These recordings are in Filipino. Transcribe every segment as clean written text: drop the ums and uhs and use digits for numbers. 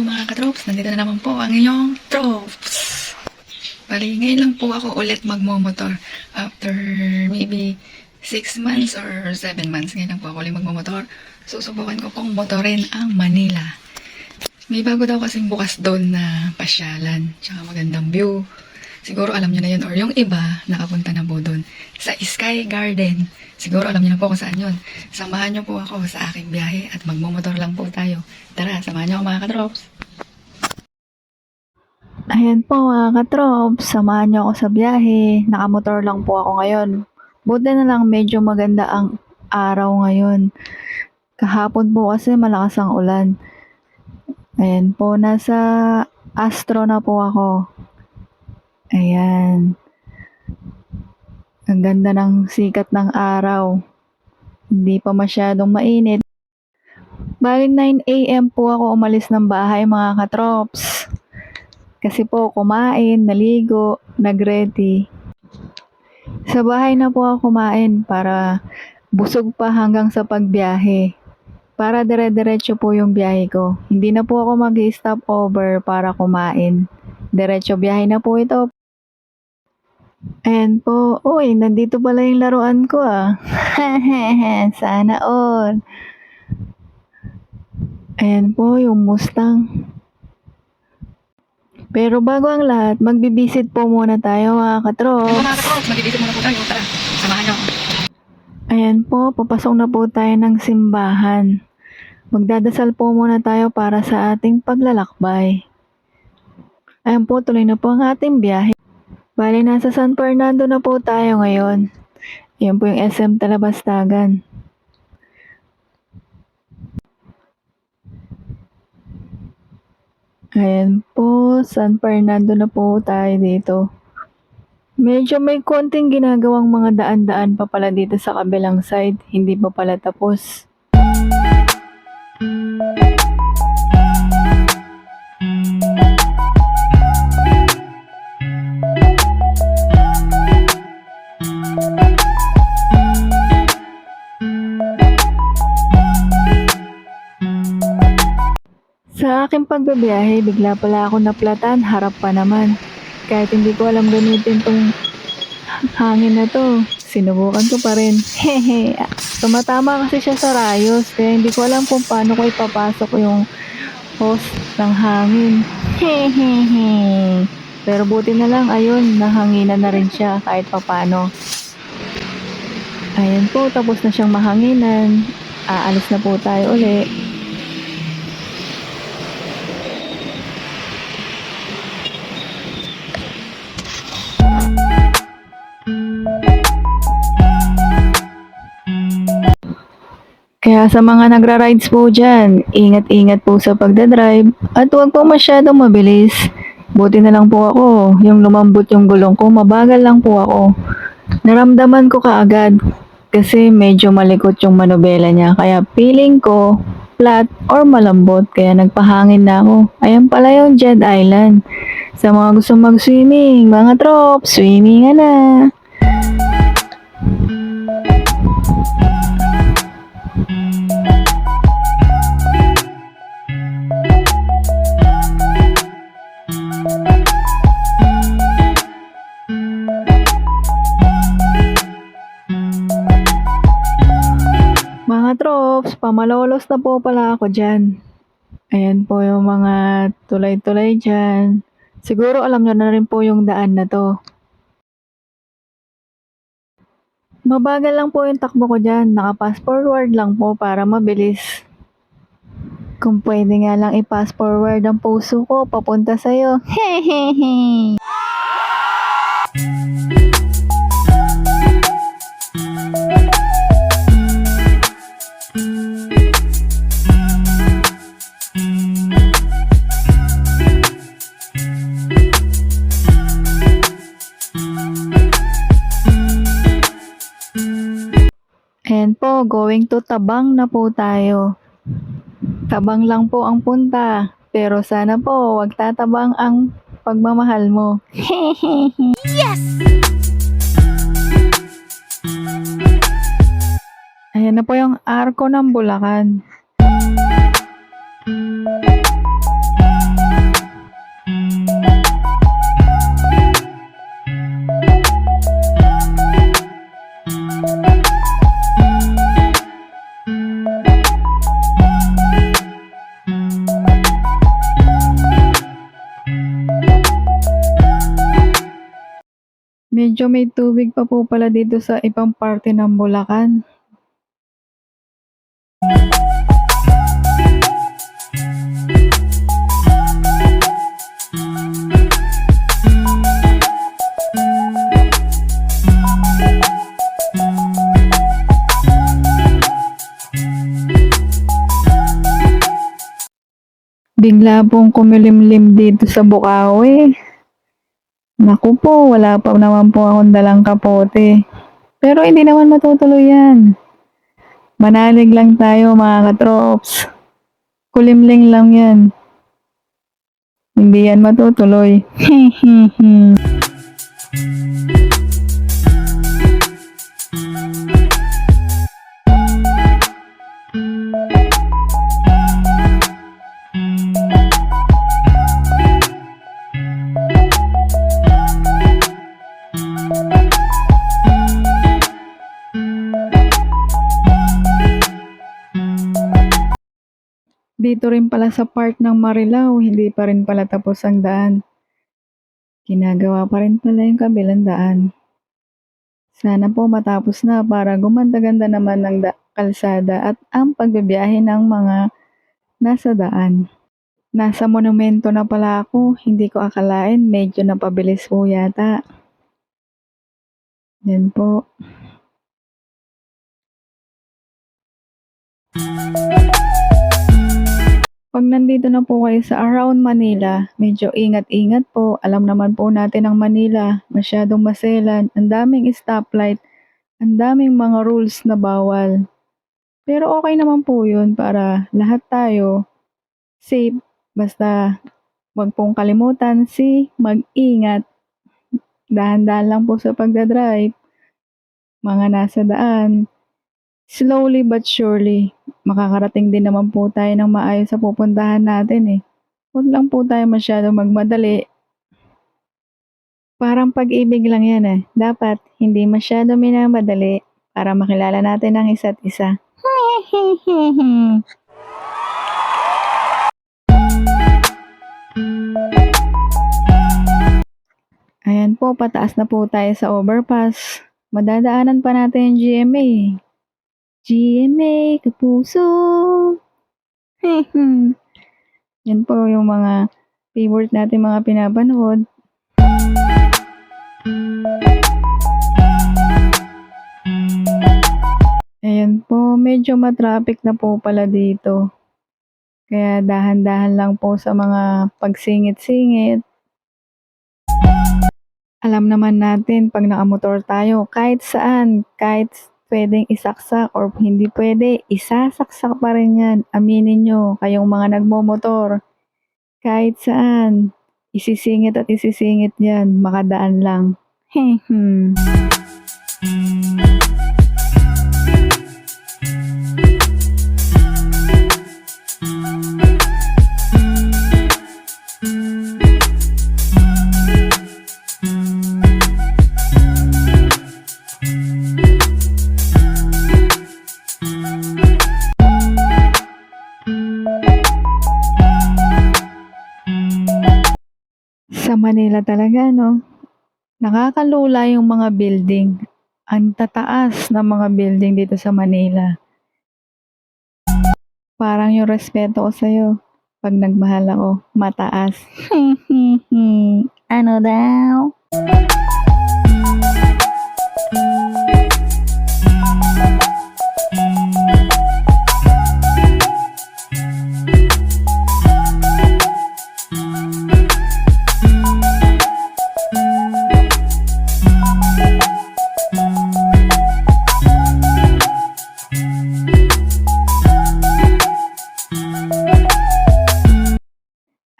po mga katrops, nandito na naman po ang inyong trops. Bali, ngayon lang po ako ulit magmomotor. After maybe 6 months or 7 months, ngayon lang po ako ulit magmomotor. Susubukan ko pong motorin ang Manila. May bago daw kasing bukas doon na pasyalan, tsaka magandang view. Siguro alam nyo na yun, or yung iba, nakapunta na po doon. Sa Sky Garden. Siguro alam nyo na po kung saan yun. Samahan nyo po ako sa aking biyahe at magmomotor lang po tayo. Tara, samahan nyo ako mga katrops. Ayan po mga katrops, samahan nyo ako sa biyahe. Nakamotor lang po ako ngayon. Buti na lang medyo maganda ang araw ngayon. Kahapon po kasi malakas ang ulan. Ayan po, nasa Astro na po ako. Ayan. Ang ganda ng sikat ng araw. Hindi pa masyadong mainit. Bali 9 AM po ako umalis ng bahay mga katrops. Kasi po kumain, naligo, nag-ready. Sa bahay na po ako kumain para busog pa hanggang sa pagbiyahe. Para dire-diretso po yung biyahe ko. Hindi na po ako mag-stop over para kumain. Diretso biyahe na po ito. Ayan po. Uy, nandito pala yung laruan ko ah. Sana all. Ayan po yung Mustang. Pero bago ang lahat, magbibisit po muna tayo mga katrops. Ayan po mga katrops, mag-ibigit muna po tayo. Tara, samahan nyo. Ayan po, papasok na po tayo ng simbahan. Magdadasal po muna tayo para sa ating paglalakbay. Ayan po, tuloy na po ang ating biyahe. Bali, nasa San Fernando na po tayo ngayon. Ayan po yung SM Talabastagan. Ayan po, San Fernando na po tayo dito. Medyo may konting ginagawang mga daan-daan pa pala dito sa kabilang side. Hindi pa pala tapos. Sa aking pagbabiyahe, bigla pala ako naplatan, harap pa naman. Kahit hindi ko alam gamitin tong hangin na to, sinubukan ko pa rin. Hehe, tumatama kasi siya sa rayos, kaya hindi ko alam kung paano ko ipapasok yung hose ng hangin. Hehehe. Pero buti na lang, ayun, nahanginan na rin siya kahit papano. Ayan po, tapos na siyang mahanginan. Aalis na po tayo uli. Kaya sa mga nagra-rides po dyan, ingat-ingat po sa pagdadrive at huwag po masyadong mabilis. Buti na lang po ako, yung lumambot yung gulong ko, mabagal lang po ako. Naramdaman ko kaagad kasi medyo malikot yung manubela niya. Kaya feeling ko flat or malambot, kaya nagpahangin na ako. Ayan pala yung Jed Island. Sa mga gusto mag-swimming, mga trops, swimming na. Mga trops, pamalolos na po pala ako dyan. Ayan po yung mga tulay-tulay dyan. Siguro alam nyo na rin po yung daan na to. Mabagal lang po yung takbo ko dyan. Naka-fast forward lang po para mabilis. Kung pwede nga lang i-fast forward ang puso ko papunta sa'yo. Hehehe. Ayan po, going to Tabang na po tayo. Tabang lang po ang punta, pero sana po wag tatabang ang pagmamahal mo. Yes! Ayan na po yung arko ng Bulacan. Medyo may tubig pa po pala dito sa ibang parte ng Bulacan. Bigla pong kumilimlim dito sa Bukawi. Naku po, wala pa naman po akong dalang kapote. Pero hindi naman matutuloy yan. Manalig lang tayo mga katrops. Kulimling lang yan. Hindi yan matutuloy. Dito rin pala sa part ng Marilao, hindi pa rin pala tapos ang daan. Ginagawa pa rin pala yung kabilang daan. Sana po matapos na para gumanda-ganda naman ng kalsada at ang pagbibiyahe ng mga nasa daan. Nasa monumento na pala ako, hindi ko akalain, medyo napabilis po yata. Yan po. Pag nandito na po kayo sa around Manila, medyo ingat-ingat po. Alam naman po natin ang Manila, masyadong maselan, ang daming stoplight, ang daming mga rules na bawal. Pero okay naman po yun para lahat tayo safe. Basta wag pong kalimutan mag-ingat. Dahan-dahan lang po sa pagdadrive. Mga nasa daan. Slowly but surely, makakarating din naman po tayo ng maayos sa pupuntahan natin eh. Huwag lang po tayo masyadong magmadali. Parang pag-ibig lang yan eh. Dapat hindi masyado minamadali para makilala natin ang isa't isa. Ayan po, pataas na po tayo sa overpass. Madadaanan pa natin yung GMA. GMA, kapuso. Yan po yung mga favorite natin mga pinapanood. Ayan po, medyo matraffic na po pala dito. Kaya dahan-dahan lang po sa mga pagsingit-singit. Alam naman natin pag nakamotor tayo, kahit saan, kahit pwedeng isaksak or hindi pwede, isasaksak pa rin yan. Aminin nyo, kayong mga nagmomotor. Kahit saan, isisingit at isisingit yan, makadaan lang. Sa Manila talaga, no? Nakakalula yung mga building. Ang tataas ng mga building dito sa Manila. Parang yung respeto ko sa'yo. Pag nagmahal ako, mataas. Ano daw?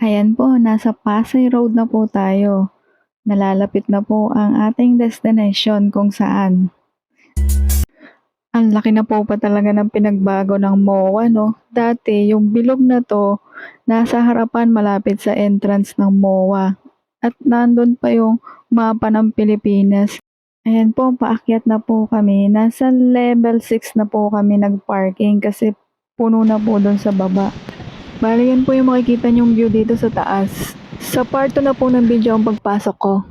Ayan po, nasa Pasay Road na po tayo. Nalalapit na po ang ating destination kung saan. Ang laki na po pa talaga ng pinagbago ng MOA, no? Dati, yung bilog na to, nasa harapan malapit sa entrance ng MOA. At nandun pa yung mapa ng Pilipinas. Ayan po, paakyat na po kami. Nasa level 6 na po kami nag-parking kasi puno na po doon sa baba. Bali yan po yung makikita nyong view dito sa taas. Sa part 2 na po ng video ang pagpasok ko.